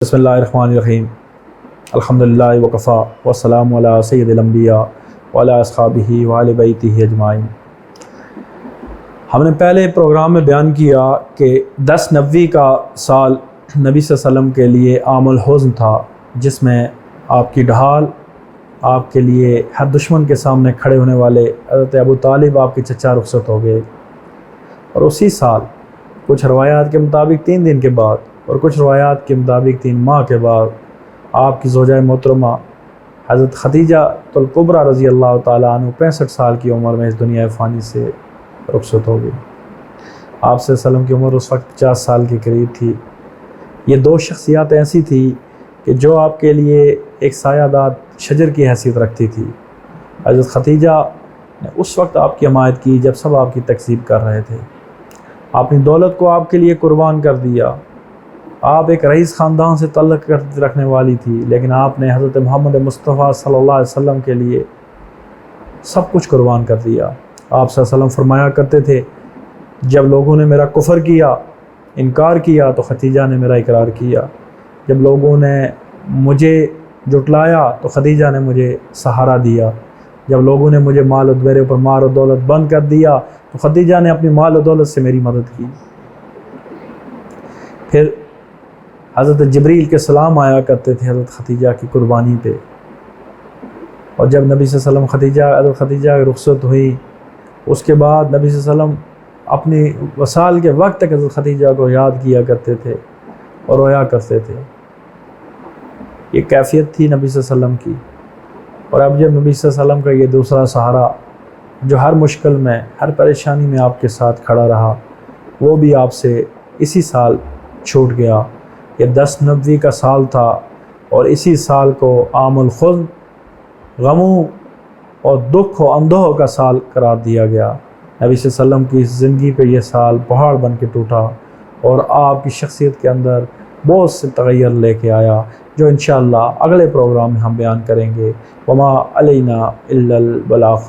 بسم اللہ الرحمن الرحیم الحمدللہ وکفا والسلام علی سید الانبیاء وعلی اصحابہ وعلی بیتہ اجمعین۔ ہم نے پہلے پروگرام میں بیان کیا کہ 10 نبوی کا سال نبی صلی اللہ علیہ وسلم کے لیے عام الحزن تھا، جس میں آپ کی ڈھال، آپ کے لیے ہر دشمن کے سامنے کھڑے ہونے والے حضرت ابو طالب آپ کے چچا رخصت ہو گئے، اور اسی سال کچھ روایات کے مطابق 3 دن کے بعد اور کچھ روایات کے مطابق 3 ماہ کے بعد آپ کی زوجہ محترمہ حضرت خدیجہ الکبریٰ رضی اللہ تعالیٰ عنہ 65 سال کی عمر میں اس دنیا فانی سے رخصت ہو گئی۔ آپ صلی اللہ علیہ وسلم کی عمر اس وقت 50 سال کے قریب تھی۔ یہ 2 شخصیات ایسی تھی کہ جو آپ کے لیے ایک سایہ دار شجر کی حیثیت رکھتی تھی۔ حضرت خدیجہ نے اس وقت آپ کی حمایت کی جب سب آپ کی تکذیب کر رہے تھے، اپنی دولت کو آپ کے لیے قربان کر دیا۔ آپ ایک رئیس خاندان سے تعلق رکھنے والی تھی، لیکن آپ نے حضرت محمد مصطفیٰ صلی اللہ علیہ وسلم کے لیے سب کچھ قربان کر دیا۔ آپ صلی اللہ علیہ وسلم فرمایا کرتے تھے، جب لوگوں نے میرا کفر کیا، انکار کیا، تو خدیجہ نے میرا اقرار کیا۔ جب لوگوں نے مجھے جھٹلایا تو خدیجہ نے مجھے سہارا دیا۔ جب لوگوں نے مجھے مال و میرے اوپر مال و دولت بند کر دیا تو خدیجہ نے اپنی مال و دولت سے میری مدد کی۔ پھر حضرت جبریل کے سلام آیا کرتے تھے حضرت خدیجہ کی قربانی پہ، اور جب نبی صلی اللہ علیہ وسلم حضرت خدیجہ کی رخصت ہوئی، اس کے بعد نبی صلی اللہ علیہ وسلم اپنی وصال کے وقت تک حضرت خدیجہ کو یاد کیا کرتے تھے اور رویا کرتے تھے۔ یہ کیفیت تھی نبی صلی اللہ علیہ وسلم کی۔ اور اب جب نبی صلی اللہ علیہ وسلم کا یہ دوسرا سہارا، جو ہر مشکل میں، ہر پریشانی میں آپ کے ساتھ کھڑا رہا، وہ بھی آپ سے اسی سال چھوٹ گیا۔ یہ 10 نبوی کا سال تھا، اور اسی سال کو عام الحزن، غموں اور دکھ و اندوہ کا سال قرار دیا گیا۔ نبی صلی اللہ علیہ وسلم کی زندگی پہ یہ سال پہاڑ بن کے ٹوٹا، اور آپ کی شخصیت کے اندر بہت سے تغیر لے کے آیا، جو انشاءاللہ اگلے پروگرام میں ہم بیان کریں گے۔ وما علینا الا البلاغ۔